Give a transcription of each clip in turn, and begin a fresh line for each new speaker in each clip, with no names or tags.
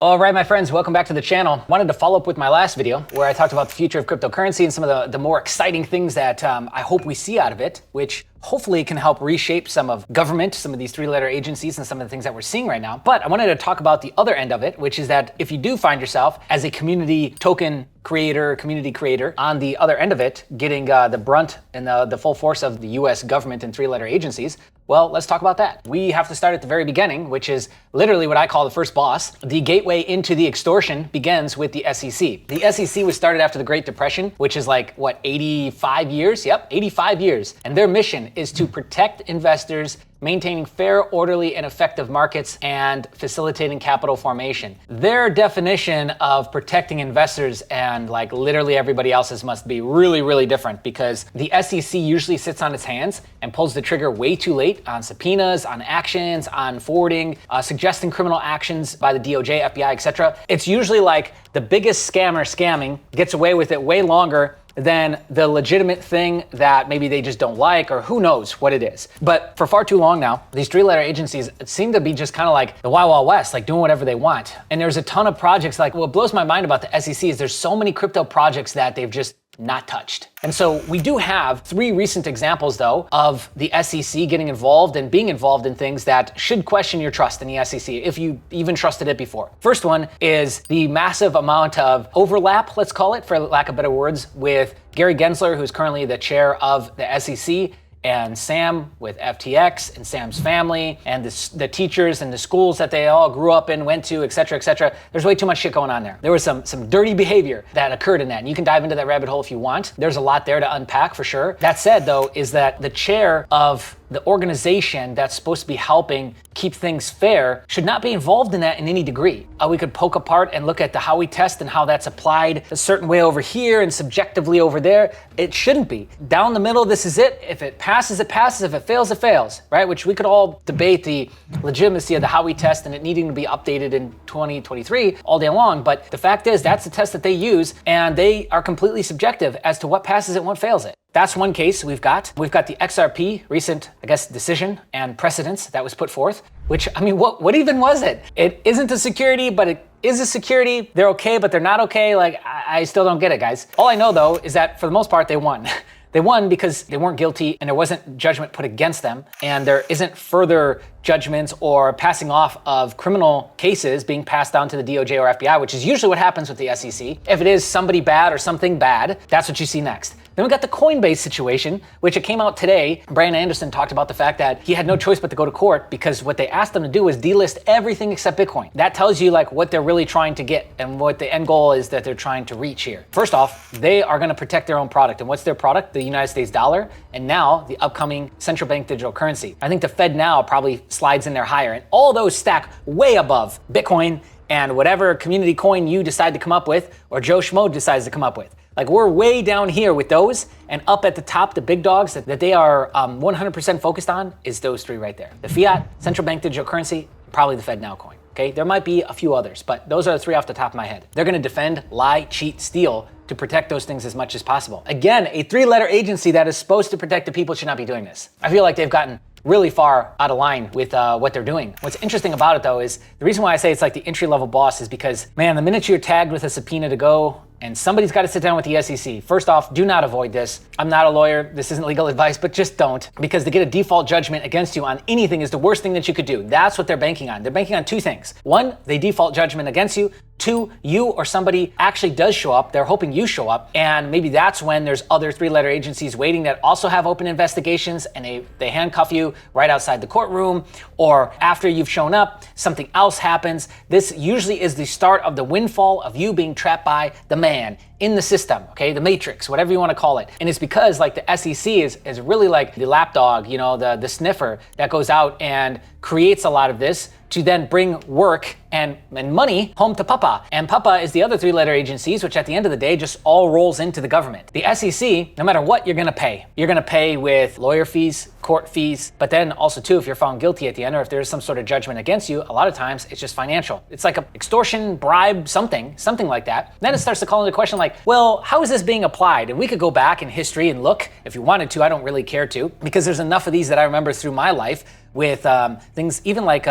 All right, my friends, welcome back to the channel. Wanted to follow up with my last video where I talked about the future of cryptocurrency and some of the more exciting things that I hope we see out of it, which hopefully can help reshape some of government, some of these three-letter agencies and some of the things that we're seeing right now. But I wanted to talk about the other end of it, which is that if you do find yourself as a community token creator, community creator, on the other end of it, getting the brunt and the full force of the US government and three-letter agencies, well, let's talk about that. We have to start at the very beginning, which is literally what I call the first boss. The gateway into the extortion begins with the SEC. The SEC was started after the Great Depression, which is like, what, 85 years? Yep, 85 years. And their mission is to protect investors, maintaining fair, orderly, and effective markets, and facilitating capital formation. Their definition of protecting investors and like literally everybody else's must be really, really different, because the SEC usually sits on its hands and pulls the trigger way too late on subpoenas, on actions, on forwarding, suggesting criminal actions by the DOJ, FBI, etc. It's usually like the biggest scammer scamming gets away with it way longer than the legitimate thing that maybe they just don't like, or who knows what it is. But for far too long now, these three-letter agencies seem to be just kind of like the Wild Wild West, like doing whatever they want. And there's a ton of projects. Like, what blows my mind about the SEC is there's so many crypto projects that they've just not touched. And so we do have three recent examples, though, of the SEC getting involved and being involved in things that should question your trust in the SEC, if you even trusted it before. First one is the massive amount of overlap, let's call it, for lack of better words, with Gary Gensler, who's currently the chair of the SEC, and Sam with FTX, and Sam's family, and the teachers and the schools that they all grew up in, went to, et cetera, et cetera. There's way too much shit going on there. There was some dirty behavior that occurred in that, and you can dive into that rabbit hole if you want. There's a lot there to unpack for sure. That said, though, is that the chair of the organization that's supposed to be helping keep things fair should not be involved in that in any degree. We could poke apart and look at the Howey test and how that's applied a certain way over here and subjectively over there. It shouldn't be. Down the middle, this is it. If it passes, it passes. If it fails, it fails, right? Which we could all debate the legitimacy of the Howey test and it needing to be updated in 2023 all day long. But the fact is, that's the test that they use, and they are completely subjective as to what passes it and what fails it. That's one case we've got. We've got the XRP recent, decision and precedence that was put forth, which, I mean, what even was it? It isn't a security, but it is a security. They're okay, but they're not okay. Like, I still don't get it, guys. All I know, though, is that for the most part, they won. They won because they weren't guilty and there wasn't judgment put against them, and there isn't further judgments or passing off of criminal cases being passed down to the DOJ or FBI, which is usually what happens with the SEC. If it is somebody bad or something bad, that's what you see next. Then we got the Coinbase situation, which it came out today. Brian Anderson talked about the fact that he had no choice but to go to court because what they asked him to do was delist everything except Bitcoin. That tells you like what they're really trying to get and what the end goal is that they're trying to reach here. First off, they are going to protect their own product. And what's their product? The United States dollar, and now the upcoming central bank digital currency. I think the Fed now probably slides in there higher, and all those stack way above Bitcoin and whatever community coin you decide to come up with, or Joe Schmo decides to come up with. Like, we're way down here with those, and up at the top, the big dogs that they are 100% focused on is those three right there. The fiat, central bank digital currency, probably the Fed Now coin. Okay, there might be a few others, but those are the three off the top of my head. They're gonna defend, lie, cheat, steal to protect those things as much as possible. Again, a three-letter agency that is supposed to protect the people should not be doing this. I feel like they've gotten really far out of line with what they're doing. What's interesting about it, though, is the reason why I say it's like the entry-level boss is because, man, the minute you're tagged with a subpoena to go, and somebody's got to sit down with the SEC. First off, do not avoid this. I'm not a lawyer. This isn't legal advice, but just don't. Because to get a default judgment against you on anything is the worst thing that you could do. That's what they're banking on. They're banking on two things. One, they default judgment against you. Two, you or somebody actually does show up. They're hoping you show up. And maybe that's when there's other three-letter agencies waiting that also have open investigations, and they handcuff you right outside the courtroom, or after you've shown up, something else happens. This usually is the start of the windfall of you being trapped by the man in the system, okay? The matrix, whatever you want to call it. And it's because like the SEC is really like the lapdog, the sniffer that goes out and creates a lot of this to then bring work and money home to Papa. And Papa is the other three-letter agencies, which at the end of the day just all rolls into the government. The SEC, no matter what, you're gonna pay. You're gonna pay with lawyer fees, court fees, but then also too, if you're found guilty at the end, or if there's some sort of judgment against you, a lot of times it's just financial. It's like a extortion, bribe, something like that. Then it starts to call into question like, well, how is this being applied? And we could go back in history and look if you wanted to. I don't really care to, because there's enough of these that I remember through my life with things even like,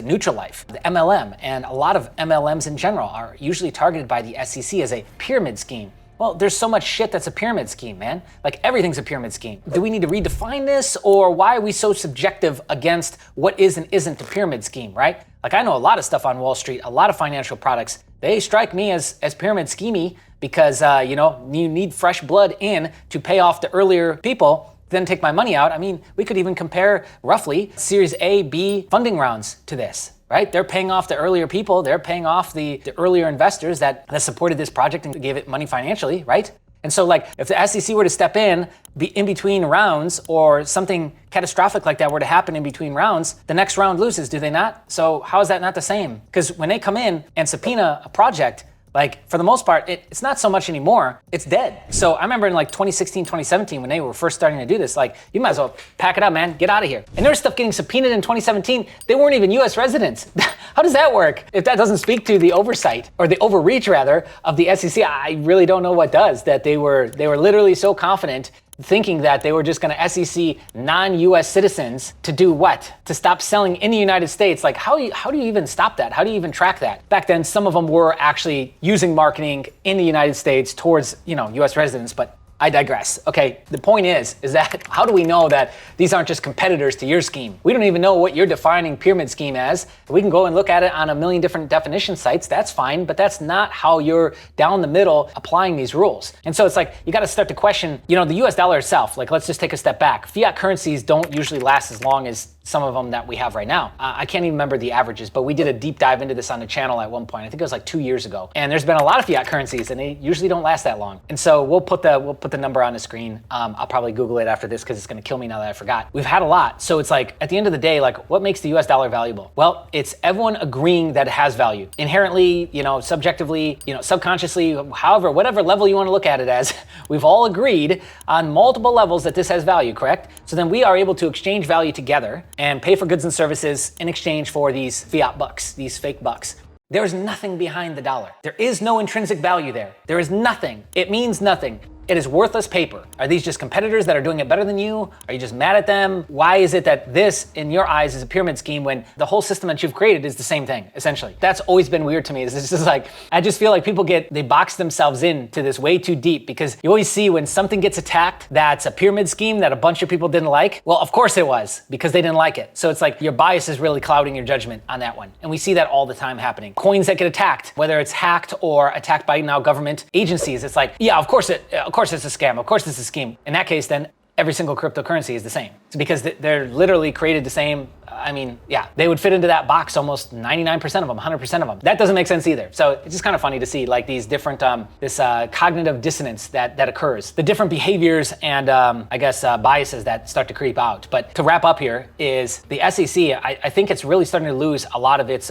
Neutral Life, the MLM. them. And a lot of MLMs in general are usually targeted by the SEC as a pyramid scheme. Well, there's so much shit that's a pyramid scheme, man. Like everything's a pyramid scheme. Do we need to redefine this, or why are we so subjective against what is and isn't a pyramid scheme, right? Like I know a lot of stuff on Wall Street, a lot of financial products, they strike me as pyramid schemey because, you need fresh blood in to pay off the earlier people, then take my money out. I mean, we could even compare roughly Series A, B funding rounds to this. Right? They're paying off the earlier people. They're paying off the earlier investors that supported this project and gave it money financially, right? And so like if the SEC were to step in between rounds, or something catastrophic like that were to happen in between rounds, the next round loses, do they not? So how is that not the same? Because when they come in and subpoena a project, like for the most part, it's not so much anymore, it's dead. So I remember in like 2016, 2017, when they were first starting to do this, like you might as well pack it up, man, get out of here. And there was stuff getting subpoenaed in 2017, they weren't even US residents. How does that work? If that doesn't speak to the oversight, or the overreach rather, of the SEC, I really don't know what does. That they were literally so confident, thinking that they were just going to SEC non-US citizens to do what? To stop selling in the United States. Like how do you even stop that? How do you even track that? Back then, some of them were actually using marketing in the United States towards, US residents, but I digress. Okay, the point is that how do we know that these aren't just competitors to your scheme? We don't even know what you're defining pyramid scheme as. We can go and look at it on a million different definition sites, that's fine, but that's not how you're down the middle applying these rules. And so it's like, you gotta start to question, the US dollar itself. Like, let's just take a step back. Fiat currencies don't usually last as long as some of them that we have right now. I can't even remember the averages, but we did a deep dive into this on the channel at one point. I think it was like 2 years ago. And there's been a lot of fiat currencies and they usually don't last that long. And so we'll put the number on the screen. I'll probably Google it after this because it's gonna kill me now that I forgot. We've had a lot. So it's like, at the end of the day, like what makes the US dollar valuable? Well, it's everyone agreeing that it has value. Inherently, subjectively, subconsciously, however, whatever level you wanna look at it as, we've all agreed on multiple levels that this has value, correct? So then we are able to exchange value together and pay for goods and services in exchange for these fiat bucks, these fake bucks. There is nothing behind the dollar. There is no intrinsic value there. There is nothing. It means nothing. It is worthless paper. Are these just competitors that are doing it better than you? Are you just mad at them? Why is it that this, in your eyes, is a pyramid scheme when the whole system that you've created is the same thing, essentially? That's always been weird to me. It's just like, I just feel like people they box themselves into this way too deep, because you always see when something gets attacked that's a pyramid scheme that a bunch of people didn't like. Well, of course it was, because they didn't like it. So it's like your bias is really clouding your judgment on that one. And we see that all the time happening. Coins that get attacked, whether it's hacked or attacked by now government agencies, it's like, yeah, of course it's a scam. Of course it's a scheme. In that case, then every single cryptocurrency is the same. It's because they're literally created the same. I mean, yeah, they would fit into that box almost 99% of them, 100% of them. That doesn't make sense either. So it's just kind of funny to see like these different, this cognitive dissonance that occurs, the different behaviors and biases that start to creep out. But to wrap up here is the SEC, I think it's really starting to lose a lot of its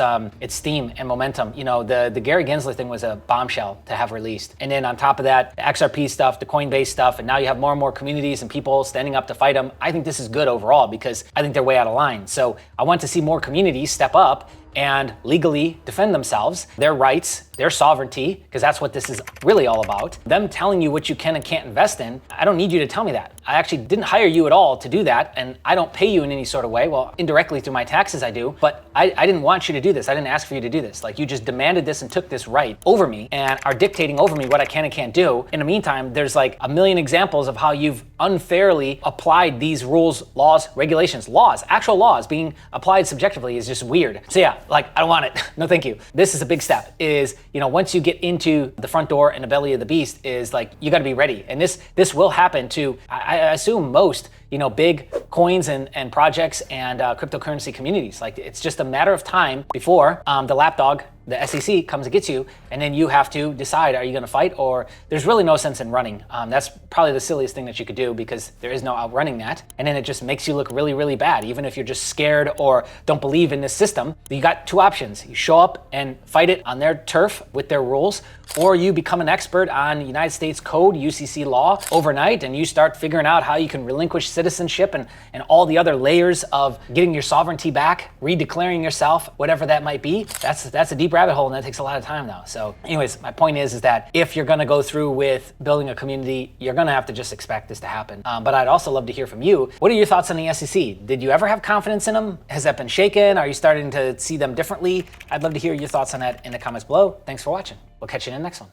steam and momentum. The Gary Gensler thing was a bombshell to have released. And then on top of that, the XRP stuff, the Coinbase stuff, and now you have more and more communities and people standing up to fight them. I think this is good overall because I think they're way out of line. So I want to see more communities step up and legally defend themselves, their rights, their sovereignty, because that's what this is really all about. Them telling you what you can and can't invest in. I don't need you to tell me that. I actually didn't hire you at all to do that, and I don't pay you in any sort of way. Well, indirectly through my taxes I do, but I didn't want you to do this. I didn't ask for you to do this. Like, you just demanded this and took this right over me and are dictating over me what I can and can't do. In the meantime, there's like a million examples of how you've unfairly applied these rules, laws, regulations, actual laws being applied subjectively is just weird. So yeah, like, I don't want it. No, thank you. This is a big step is, once you get into the front door and the belly of the beast is like, you got to be ready. And this will happen to, I assume most, big coins and projects and cryptocurrency communities. Like, it's just a matter of time before the lapdog, the SEC, comes and gets you, and then you have to decide, are you going to fight, or there's really no sense in running. That's probably the silliest thing that you could do because there is no outrunning that. And then it just makes you look really, really bad. Even if you're just scared or don't believe in this system, you got two options. You show up and fight it on their turf with their rules, or you become an expert on United States code, UCC law overnight, and you start figuring out how you can relinquish citizenship and all the other layers of getting your sovereignty back, redeclaring yourself, whatever that might be. That's a deep rabbit rabbit hole, and that takes a lot of time though. So anyways, my point is that if you're gonna go through with building a community, you're gonna have to just expect this to happen. But I'd also love to hear from you. What are your thoughts on the SEC? Did you ever have confidence in them? Has that been shaken? Are you starting to see them differently? I'd love to hear your thoughts on that in the comments below. Thanks for watching. We'll catch you in the next one.